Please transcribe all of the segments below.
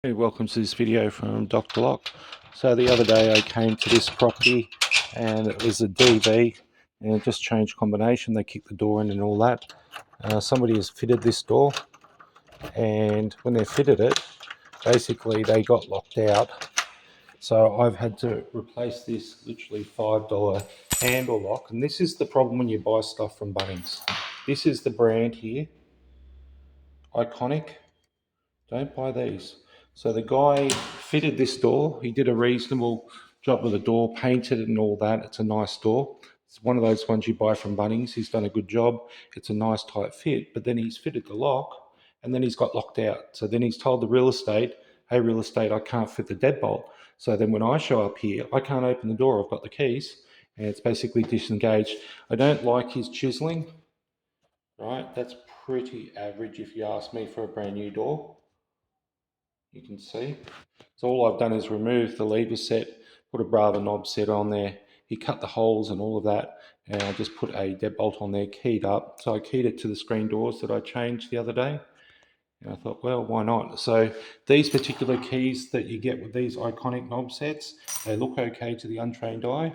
Hey, welcome to this video from Dr. Lock. So the other day I came to this property and it was a DV and it just changed combination. They kicked the door in and all that. Somebody has fitted this door, and when they fitted it, basically they got locked out. So I've had to replace this literally $5 handle lock. And this is the problem when you buy stuff from Bunnings. This is the brand here, Iconic. Don't buy these. So the guy fitted this door. He did a reasonable job with the door, painted it and all that. It's a nice door. It's one of those ones you buy from Bunnings. He's done a good job. It's a nice tight fit, but then he's fitted the lock and then he's got locked out. So then he's told the real estate, hey, real estate, I can't fit the deadbolt. So then when I show up here, I can't open the door. I've got the keys and it's basically disengaged. I don't like his chiseling, right? That's pretty average if you ask me for a brand new door. You can see. So all I've done is remove the lever set, put a Brava knob set on there. He cut the holes and all of that, and I just put a deadbolt on there, keyed up. So I keyed it to the screen doors that I changed the other day. And I thought, well, why not? So these particular keys that you get with these Iconic knob sets, they look okay to the untrained eye,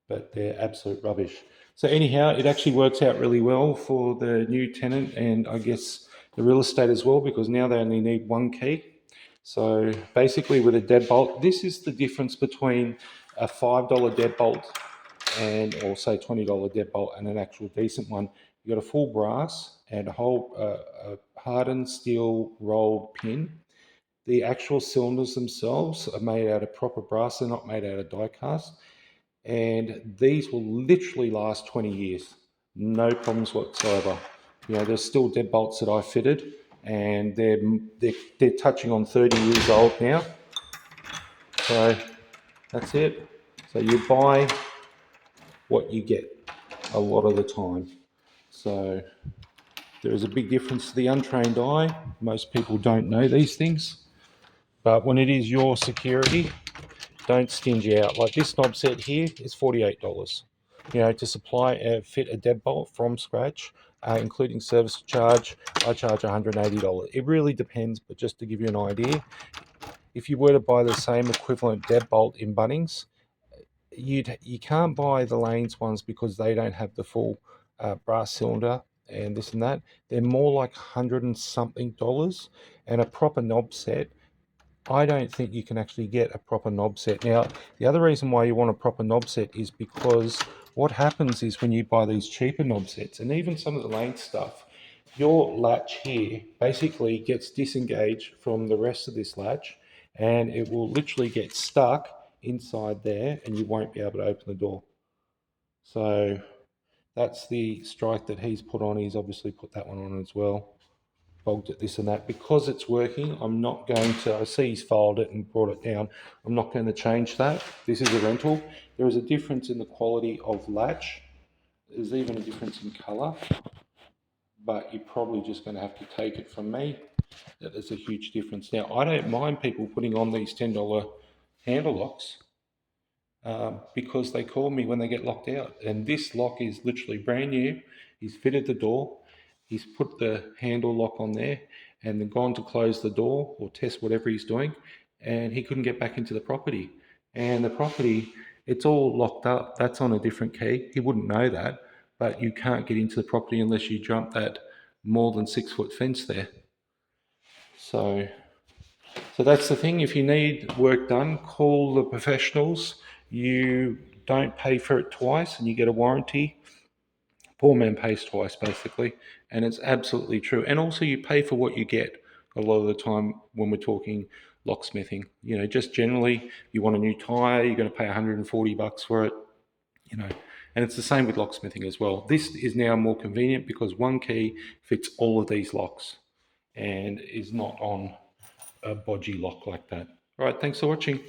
but they're absolute rubbish. So anyhow, it actually works out really well for the new tenant and I guess the real estate as well, because now they only need one key. So basically with a deadbolt, this is the difference between a $5 deadbolt and, or say $20 deadbolt and an actual decent one. You've got a full brass and a whole hardened steel rolled pin. The actual cylinders themselves are made out of proper brass. They're not made out of die cast. And these will literally last 20 years. No problems whatsoever. You know, there's still deadbolts that I fitted and they're touching on 30 years old now. So that's it. So you buy what you get a lot of the time. So there is a big difference to the untrained eye. Most people don't know these things, but when it is your security, don't stingy out. Like this knob set here is $48. You know, to supply fit a deadbolt from scratch, including service charge, I charge $180. It really depends, but just to give you an idea, if you were to buy the same equivalent deadbolt in Bunnings, you can't buy the Lanes ones because they don't have the full brass cylinder and this and that. They're more like $100 and something, and a proper knob set, I don't think you can actually get a proper knob set. Now, the other reason why you want a proper knob set is because what happens is when you buy these cheaper knob sets, and even some of the Lane stuff, your latch here basically gets disengaged from the rest of this latch, and it will literally get stuck inside there, and you won't be able to open the door. So that's the strike that he's put on. He's obviously put that one on as well. Bogged it, this and that. Because it's working, I'm not going to, I see he's filed it and brought it down. I'm not going to change that. This is a rental. There is a difference in the quality of latch. There's even a difference in colour, but you're probably just going to have to take it from me that there's a huge difference. Now, I don't mind people putting on these $10 handle locks because they call me when they get locked out. And this lock is literally brand new. He's fitted the door. He's put the handle lock on there and then gone to close the door or test whatever he's doing, and he couldn't get back into the property. And the property, it's all locked up. That's on a different key. He wouldn't know that, but you can't get into the property unless you jump that more than 6-foot fence there. So that's the thing. If you need work done, call the professionals. You don't pay for it twice and you get a warranty. Poor man pays twice, basically, and it's absolutely true. And also, you pay for what you get a lot of the time when we're talking locksmithing. You know, just generally, you want a new tire, you're going to pay $140 for it. You know, and it's the same with locksmithing as well. This is now more convenient because one key fits all of these locks and is not on a bodgy lock like that. All right, thanks for watching.